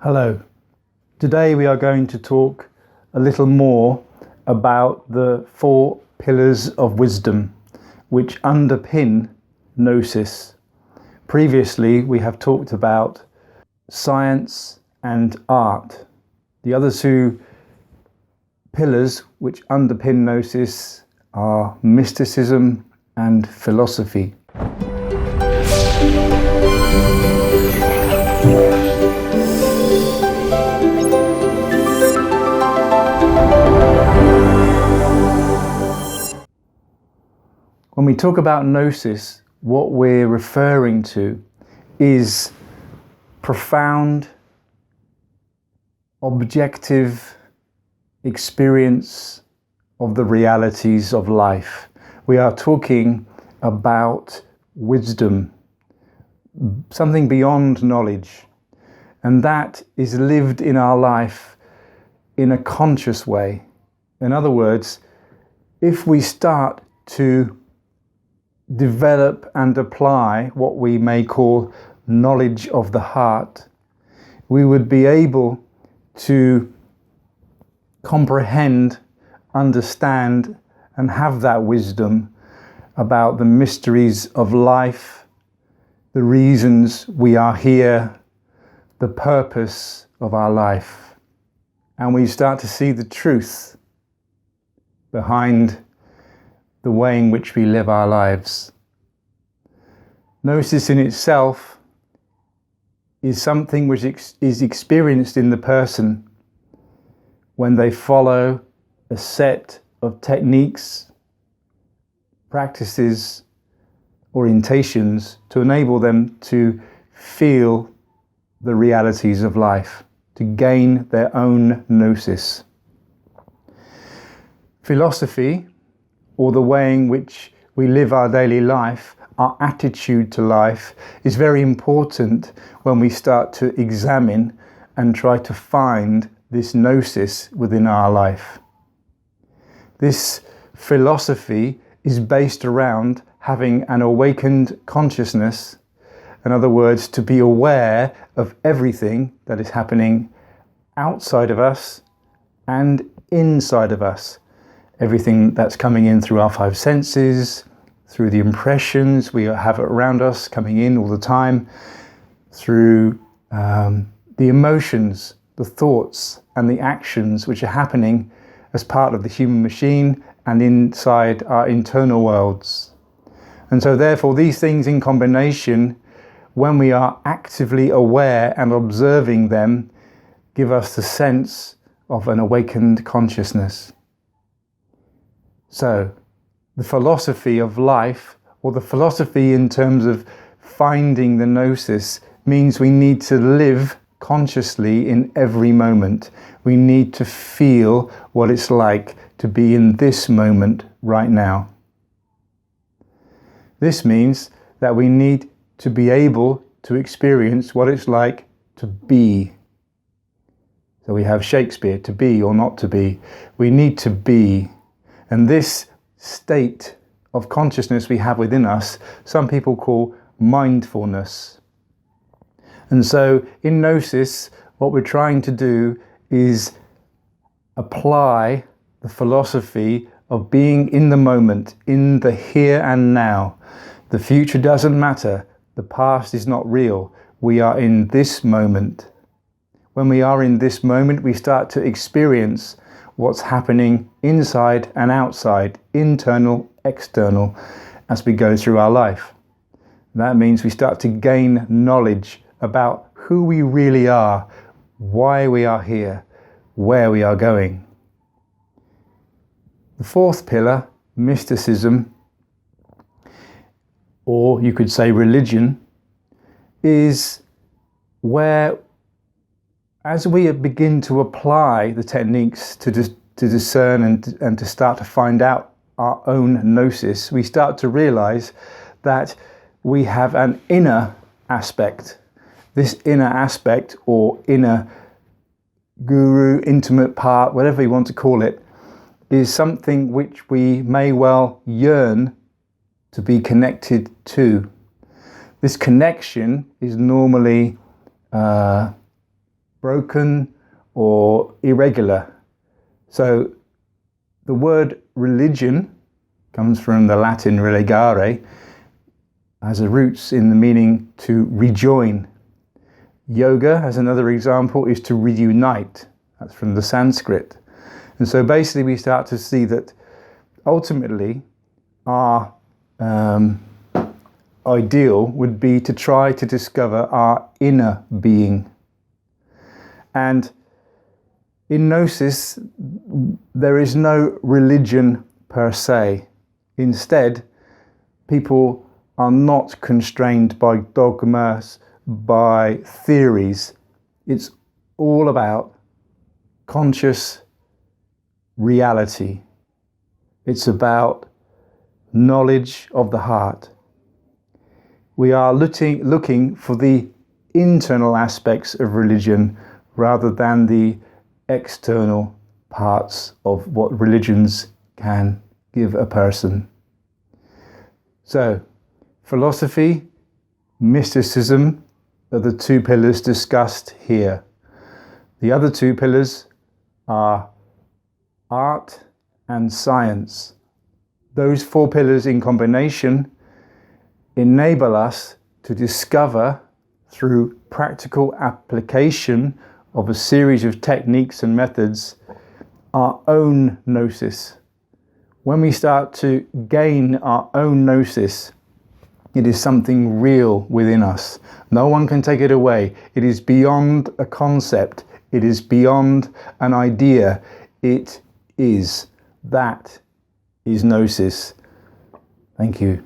Hello. Today we are going to talk a little more about the 4 pillars of wisdom which underpin Gnosis. Previously we have talked about science and art. The other 2 pillars which underpin Gnosis are mysticism and philosophy. When we talk about Gnosis, what we're referring to is profound, objective experience of the realities of life. We are talking about wisdom, something beyond knowledge, and that is lived in our life in a conscious way. In other words, if we start to develop and apply what we may call knowledge of the heart, we would be able to comprehend, understand, and have that wisdom about the mysteries of life, the reasons we are here, the purpose of our life. And we start to see the truth behind the way in which we live our lives. Gnosis in itself is something which is experienced in the person when they follow a set of techniques, practices, orientations to enable them to feel the realities of life, to gain their own Gnosis. Philosophy, or the way in which we live our daily life, our attitude to life, is very important when we start to examine and try to find this Gnosis within our life. This philosophy is based around having an awakened consciousness, in other words, to be aware of everything that is happening outside of us and inside of us. Everything that's coming in through our 5 senses, through the impressions we have around us coming in all the time, through the emotions, the thoughts and the actions which are happening as part of the human machine and inside our internal worlds. And so therefore these things in combination, when we are actively aware and observing them, give us the sense of an awakened consciousness. So, the philosophy of life, or the philosophy in terms of finding the Gnosis, means we need to live consciously in every moment. We need to feel what it's like to be in this moment right now. This means that we need to be able to experience what it's like to be. So we have Shakespeare, to be or not to be. We need to be. And this state of consciousness we have within us, some people call mindfulness. And so in Gnosis, what we're trying to do is apply the philosophy of being in the moment, in the here and now. The future doesn't matter. The past is not real. We are in this moment. When we are in this moment, we start to experience what's happening inside and outside, internal, external, as we go through our life. That means we start to gain knowledge about who we really are, why we are here, where we are going. The 4th pillar, mysticism, or you could say religion, is where, as we begin to apply the techniques to discern and to start to find out our own Gnosis, we start to realize that we have an inner aspect. This inner aspect, or inner guru, intimate part, whatever you want to call it, is something which we may well yearn to be connected to. This connection is normally broken or irregular. So the word religion comes from the Latin religare, has a roots in the meaning to rejoin. Yoga, as another example, is to reunite. That's from the Sanskrit. And so basically we start to see that ultimately our ideal would be to try to discover our inner being. And in Gnosis, there is no religion per se. Instead, people are not constrained by dogmas, by theories. It's all about conscious reality. It's about knowledge of the heart. We are looking for the internal aspects of religion rather than the external parts of what religions can give a person. So, philosophy, mysticism are the two pillars discussed here. The other two pillars are art and science. Those four pillars in combination enable us to discover, through practical application of a series of techniques and methods, our own gnosis. When we start to gain our own gnosis, it is something real within us. No one can take it away. It is beyond a concept. It is beyond an idea. It is. That is gnosis. Thank you.